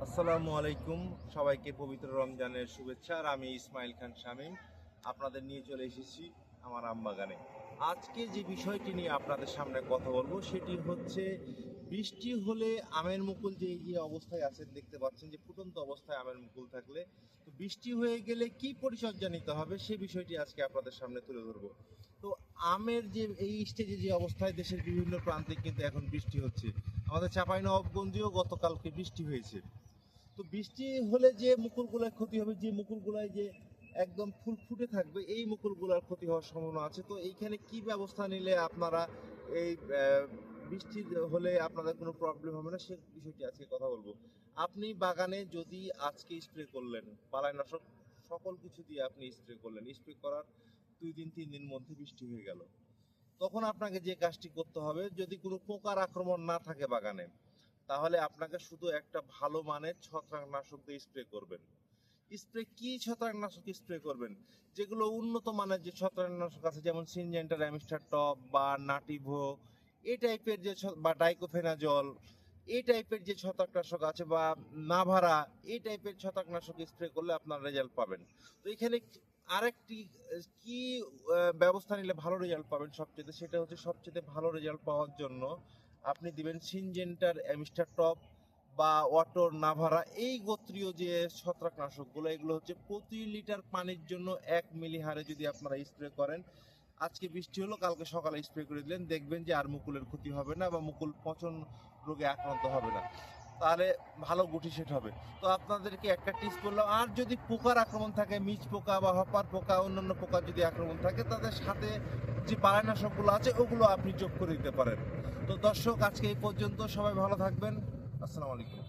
আসসালামু আলাইকুম, সবাইকে পবিত্র রমজানের শুভেচ্ছা। আর আমি ইসমাইল খান শামীম আপনাদের নিয়ে চলে এসেছি আমার আম বাগানে। আজকে যে বিষয়টি নিয়ে আপনাদের সামনে কথা বলবো সেটি হচ্ছে বৃষ্টি হলে আমের মুকুল যে এই যে অবস্থায় আছেন দেখতে পাচ্ছেন যে ফুটন্ত অবস্থায় আমের মুকুল থাকলে তো বৃষ্টি হয়ে গেলে কি পরিচর্যা নিতে হবে সে বিষয়টি আজকে আপনাদের সামনে তুলে ধরবো। তো আমের যে এই স্টেজে যে অবস্থায় দেশের বিভিন্ন প্রান্তে কিন্তু এখন বৃষ্টি হচ্ছে, আমাদের চাঁপাইনবাবগঞ্জেও গতকালকে বৃষ্টি হয়েছে। তো বৃষ্টি হলে যে মুকুলগুলার ক্ষতি হবে, যে মুকুলগুলায় যে একদম ফুল ফুটে থাকবে এই মুকুলগুলার ক্ষতি হওয়ার সম্ভাবনা আছে। তো এইখানে কি ব্যবস্থা নিলে আপনারা এই বৃষ্টি হলে আপনাদের কোনো প্রবলেম হবে না সে বিষয়টি আজকে কথা বলবো। আপনি বাগানে যদি আজকে স্প্রে করলেন বালাইনাশক সকল কিছু দিয়ে আপনি স্প্রে করলেন, স্প্রে করার 2 দিন 3 দিন মধ্যে বৃষ্টি হয়ে গেল, তখন আপনাকে যে কাজটি করতে হবে, যদি কোনো পোকার আক্রমণ না থাকে বাগানে, তাহলে আপনাকে শুধু একটা ভালো মানের ছত্রাকনাশক দিয়ে স্প্রে করবেন। স্প্রে কি ছত্রাকনাশক স্প্রে করবেন? যেগুলো উন্নত মানের যে ছত্রাকনাশক আছে, যেমন সিনজেন্টা, র্যামিস্টার টপ বা নাটিভো এই টাইপের যে বা ডাইকোফেনাজল এই টাইপের যে ছত্রাকনাশক আছে, বা নাভারা এই টাইপের ছত্রাকনাশক স্প্রে করলে আপনার রেজাল্ট পাবেন। তো এখানে আরেকটি কি ব্যবস্থা নিলে ভালো রেজাল্ট পাবেন সবচেয়ে, সেটা হচ্ছে সবচেয়ে ভালো রেজাল্ট পাওয়ার জন্য আপনি দিবেন সিনজেন্টার অ্যামিস্টার টপ বা ওয়াটর নাভারা এই গোত্রীয় যে ছত্রাকনাশকগুলো, এগুলো হচ্ছে প্রতি লিটার পানির জন্য 1 মিলি হারে যদি আপনারা স্প্রে করেন, আজকে বৃষ্টি হলো কালকে সকালে স্প্রে করে দিলেন, দেখবেন যে আর মুকুলের ক্ষতি হবে না বা মুকুল পচন রোগে আক্রান্ত হবে না, তাহলে ভালো গুটি সেট হবে। তো আপনাদেরকে একটা টিপস বললাম। আর যদি পোকার আক্রমণ থাকে, মিচ পোকা বা হপার পোকা অন্যান্য পোকার যদি আক্রমণ থাকে, তাদের সাথে যে বালাইনাশকগুলো আছে ওগুলো আপনি যোগ করে দিতে পারেন। তো দর্শক, আজকে এই পর্যন্ত, সবাই ভালো থাকবেন। আসসালামু আলাইকুম।